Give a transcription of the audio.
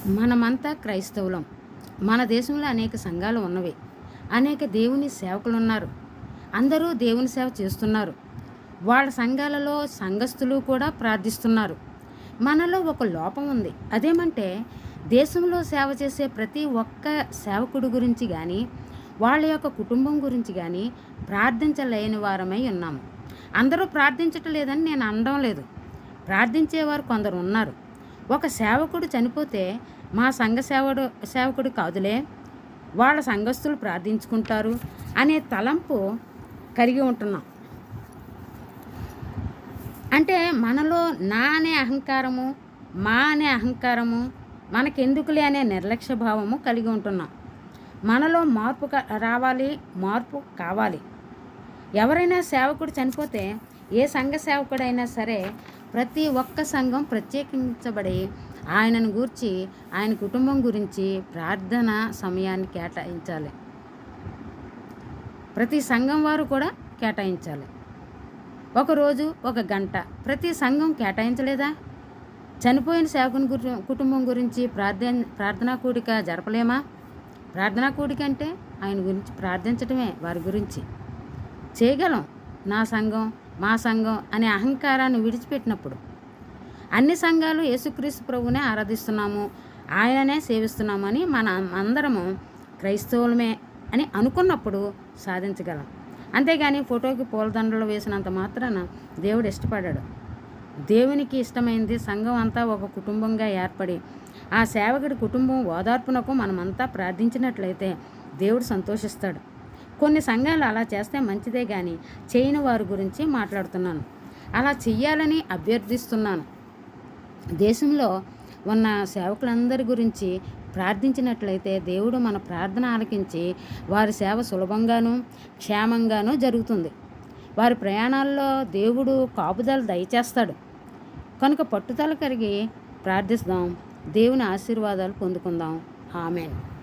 మనమంతా క్రైస్తవులం. మన దేశంలో అనేక సంఘాలు ఉన్నవి. అనేక దేవుని సేవకులున్నారు. అందరూ దేవుని సేవ చేస్తున్నారు. వాళ్ళ సంఘాలలో సంఘస్థులు కూడా ప్రార్థిస్తున్నారు. మనలో ఒక లోపం ఉంది. అదేమంటే దేశంలో సేవ చేసే ప్రతి ఒక్క సేవకుడి గురించి కానీ, వాళ్ళ యొక్క కుటుంబం గురించి కానీ ప్రార్థించలేని వారమై ఉన్నాము. అందరూ ప్రార్థించటం లేదని నేను అనడం లేదు. ప్రార్థించేవారు కొందరు ఉన్నారు. ఒక సేవకుడు చనిపోతే మా సేవకుడు కాదులే, వాళ్ళ సంఘస్థులు ప్రార్థించుకుంటారు అనే తలంపు కలిగి ఉంటున్నాం. అంటే మనలో నా అనే అహంకారము, మా అనే అహంకారము, మనకెందుకులే అనే నిర్లక్ష్య భావము కలిగి ఉంటున్నాం. మనలో మార్పు రావాలి, మార్పు కావాలి. ఎవరైనా సేవకుడు చనిపోతే ఏ సంఘ సేవకుడైనా సరే ప్రతి ఒక్క సంఘం ప్రత్యేకించబడి ఆయనను గూర్చి, ఆయన కుటుంబం గురించి ప్రార్థన సమయాన్ని కేటాయించాలి. ప్రతి సంఘం వారు కూడా కేటాయించాలి. ఒకరోజు ఒక గంట ప్రతి సంఘం కేటాయించలేదా? చనిపోయిన సేవకుని కుటుంబం గురించి ప్రార్థనా కూడిక జరపలేమా? ప్రార్థనా కూడిక అంటే ఆయన గురించి ప్రార్థించటమే, వారి గురించి చేయగలం. నా సంఘం, మా సంఘం అనే అహంకారాన్ని విడిచిపెట్టినప్పుడు అన్ని సంఘాలు యేసుక్రీస్తు ప్రభువునే ఆరాధిస్తున్నాము, ఆయననే సేవిస్తున్నామని అందరము క్రైస్తవులమే అని అనుకున్నప్పుడు సాధించగలం. అంతేగాని ఫోటోకి పూలదండలు వేసినంత మాత్రాన దేవుడు ఇష్టపడాడు. దేవునికి ఇష్టమైంది సంఘం అంతా ఒక కుటుంబంగా ఏర్పడి ఆ సేవకుడి కుటుంబం ఓదార్పునకు మనమంతా ప్రార్థించినట్లయితే దేవుడు సంతోషిస్తాడు. కొన్ని సంఘాలు అలా చేస్తే మంచిదే కానీ చేయని వారి గురించి మాట్లాడుతున్నాను. అలా చెయ్యాలని అభ్యర్థిస్తున్నాను. దేశంలో ఉన్న సేవకులందరి గురించి ప్రార్థించినట్లయితే దేవుడు మన ప్రార్థన ఆలకించి వారి సేవ సులభంగానూ క్షేమంగానూ జరుగుతుంది. వారి ప్రయాణాల్లో దేవుడు కాపుదల దయచేస్తాడు. కనుక పట్టుదల కలిగి ప్రార్థిస్తాం. దేవుని ఆశీర్వాదాలు పొందుకుందాం. ఆమేన్.